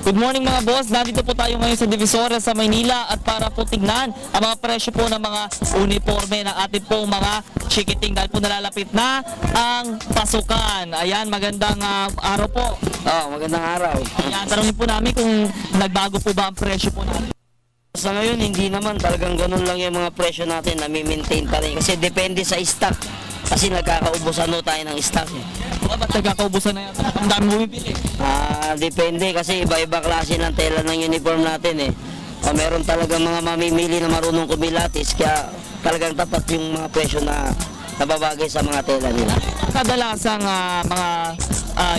Good morning mga boss, nandito po tayo ngayon sa Divisoria sa Maynila at para po tignan ang mga presyo po ng mga uniforme ng ating pong mga chikiting dahil po nalalapit na ang pasukan. Ayan, magandang araw po. Magandang araw. Ayan, tanongin po namin kung nagbago po ba ang presyo po natin. Sa ngayon, hindi naman. Talagang ganun lang yung mga presyo natin. Nami-maintain pa rin. Kasi depende sa stock. Kasi nagkakaubusan no tayo ng stock. Ba't nagkakaubusan na yan? Ang dami bumibili. Depende kasi iba-iba klase ng tela ng uniform natin eh. Meron talagang mga mamimili na marunong kumilatis. Kaya talagang tapat yung mga presyo na nababagay sa mga tela nila. Kadalasang mga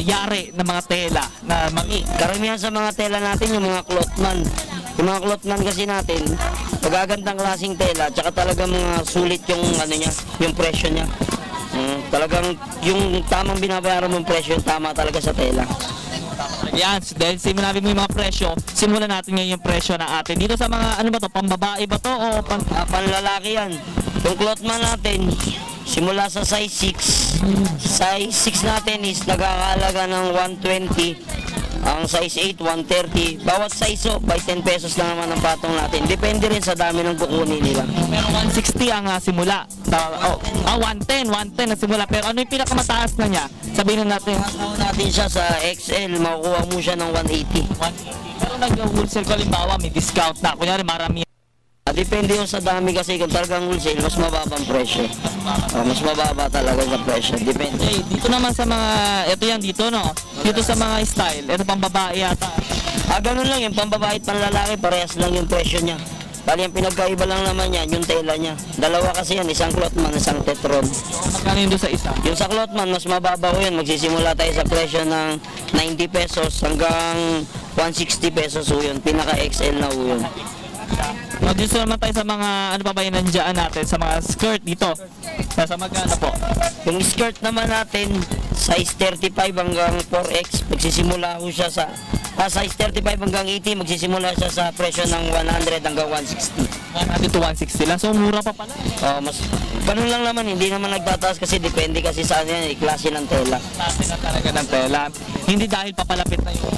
yari na mga tela na Karamihan sa mga tela natin yung mga clothman. Yung mga clothman kasi natin, magagandang klaseng tela, tsaka talagang mga sulit yung ano niya, yung presyo niya. Talagang yung tamang binabayaran mong presyo, yung tama talaga sa tela. Yan, dahil simulan mo yung mga presyo, simulan natin ngayon yung presyo na atin. Dito sa mga, ano ba to, pambabae ba to o panlalaki yan. Yung clothman natin, simula sa size 6. Size 6 natin is nagkakalaga ng 120. Ang size 8, 130. Bawat size by 10 pesos lang naman ang patong natin. Depende rin sa dami ng kukunin nila. Pero 160 ang simula. 110 na simula. Pero ano yung pinakamataas na niya? Sabihin natin. Natin siya sa XL, makukuha mo siya ng 180. Pero nag-wholesale ko halimbawa, may discount na. Kunyari marami. Depende yung sa dami kasi kung talagang wholesale, mas mababang presyo. Mas mababa talaga sa presyo. Depende. Dito naman sa mga, ito yan dito no? Dito sa mga style, ito pang babae yata. Ganun lang yung pambabae at panlalaki, parehas lang yung presyo niya. Bali ang pinagkaiba lang naman yan, yung tela niya. Dalawa kasi yan, isang clothman, isang tetron. Magkano yun doon sa isa? Yung sa clothman, mas mababaw yan. Magsisimula tayo sa presyo ng 90 pesos hanggang 160 pesos o yun. Pinaka-XL na o yun. Dito naman tayo sa mga, ano pa ba yung nandiyan natin, sa mga skirt dito. Nasa magkano po? Yung skirt naman natin, size 35 hanggang 4X, magsisimula ko siya sa size 35 hanggang 80, magsisimula siya sa presyo ng 100 hanggang 160. 100 to 160 lang, so mura pa pala. Mas ganun lang naman, hindi naman nagtataas kasi depende kasi sa ano yan, klase ng tela. Klase na talaga ng tela. Hindi dahil papalapit na yun.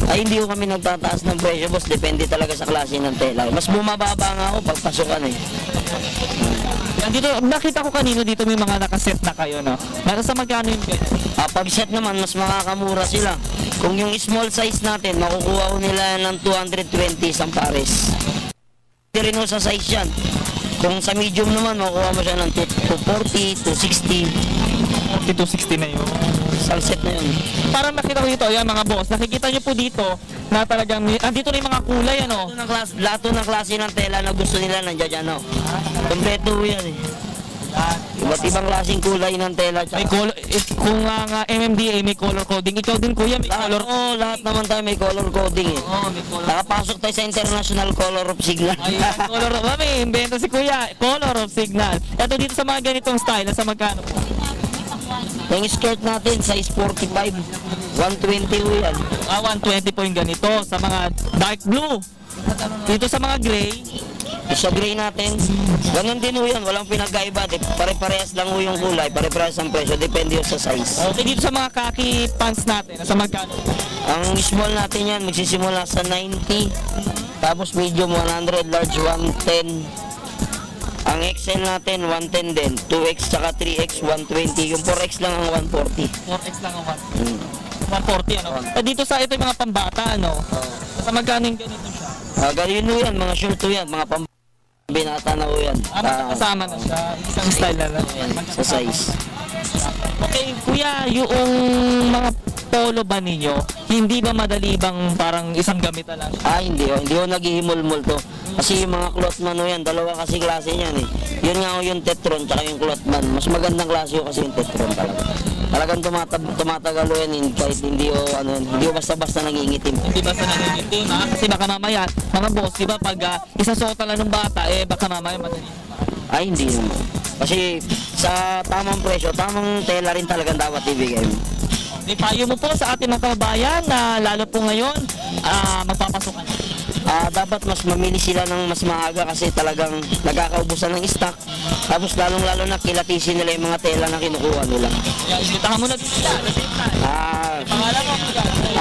Hindi ko kami nagtataas ng presyo, boss. Depende talaga sa klase ng tela. Mas bumababa nga ako pag pasukan eh. Dito, nakita ko kanino dito may mga nakaset na kayo, no? Nasa magkano yung ganyan? Pag set naman, mas makakamura sila. Kung yung small size natin, makukuha ko nila ng 220 isang pares. Hindi rin sa size yan. Kung sa medium naman, makukuha mo siya ng 240, 260. 260 na yun. Isang set na yun. Parang nakita ko dito, yan mga boss, nakikita nyo po dito na talagang, andito na yung mga kulay, ano? Lahat ng klase ng tela na gusto nila nandiyan dyan, no? Kompleto yan eh. Iba't ibang klaseng kulay ng tela. May color, kung nga MMDA may color coding, ikaw din kuya may color. Lahat naman tayo may color coding eh. May color. Nakapasok tayo sa International Color of Signal. Color of, may invento si kuya, color of signal. Ito dito sa mga ganitong style, sa magkano po? Yung skirt natin, size 45, 120 ho yan. 120 po yung ganito, sa mga dark blue. Dito sa mga gray. Sa gray natin, ganun din ho yan, walang pinagkaiba. Pare-parehas lang ho yung kulay, pare-parehas ang presyo, depende sa size. Okay, dito sa mga khaki pants natin, sa magkano? Ang small natin yan, magsisimula sa 90, tapos medium 100, large 110. Ang XL natin, 110 din. 2X tsaka 3X, 120. Yung 4X lang ang 140. 4X lang ang 140, ano? Dito sa ito yung mga pambata, ano? Sa magkano yung ganito siya? Ganyan ho yan, mga short ho yan, mga binata na ho yan. Kasama na siya, isang style na lang. Sa size. Okay, kuya, yung mga polo ba ninyo, hindi ba madali bang parang isang gamit na lang? Hindi ho naghihimol-mol to. Kasi yung mga clothman ho yan, dalawa kasi klase niyan eh. Yun nga ho yung tetron tsaka yung clothman. Mas magandang klase ho kasi yung tetron talaga. Talagang tumatagal ho yan kahit hindi ho basta-basta nangingitim. Hindi basta nangingitim ha? Kasi baka mamaya, mga boss, di ba pag isasota lang ng bata, baka mamaya madali. Hindi naman. Kasi sa tamang presyo, tamang tela rin talagang dapat ibigay mo. May payo mo po sa ating mga kababayan na lalo po ngayon, magpapasukan. Dapat mas mamili sila ng mas maaga kasi talagang nagkakaubusan ng stock. Tapos lalong-lalo na kilatisin nila yung mga tela na kinukuha nila. Ibitahan mo na din sila. Pangalan mo?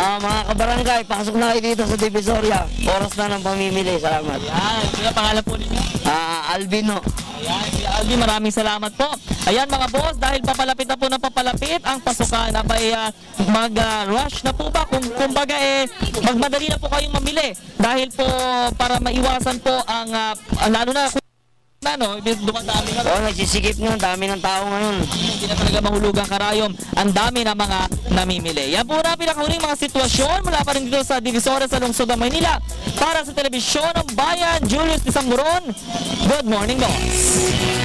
Mga kabarangay, pasok na kayo dito sa Divisoria. Oras na ng pamimili. Salamat. Ayan, sila pangalan po ninyo. Albino. Ayan, si Alvin, maraming salamat po. Ayan mga boss, dahil papalapit na po ng papalapit ang pasukan, abay mag-rush na po ba? Kumbaga magmadali na po kayong mamili. Dahil po para maiwasan po ang, lalo na dumadami na. Nagsisikip nga, dami ng tao ngayon. Hindi na talaga mahulugang karayom. Ang dami ng mga namimili. Yan po na pinakahuling mga sitwasyon mula pa rin dito sa Divisoria sa lungsod ng Maynila. Para sa Telebisyon ng Bayan, Julius Tisamburon. Good morning, boss.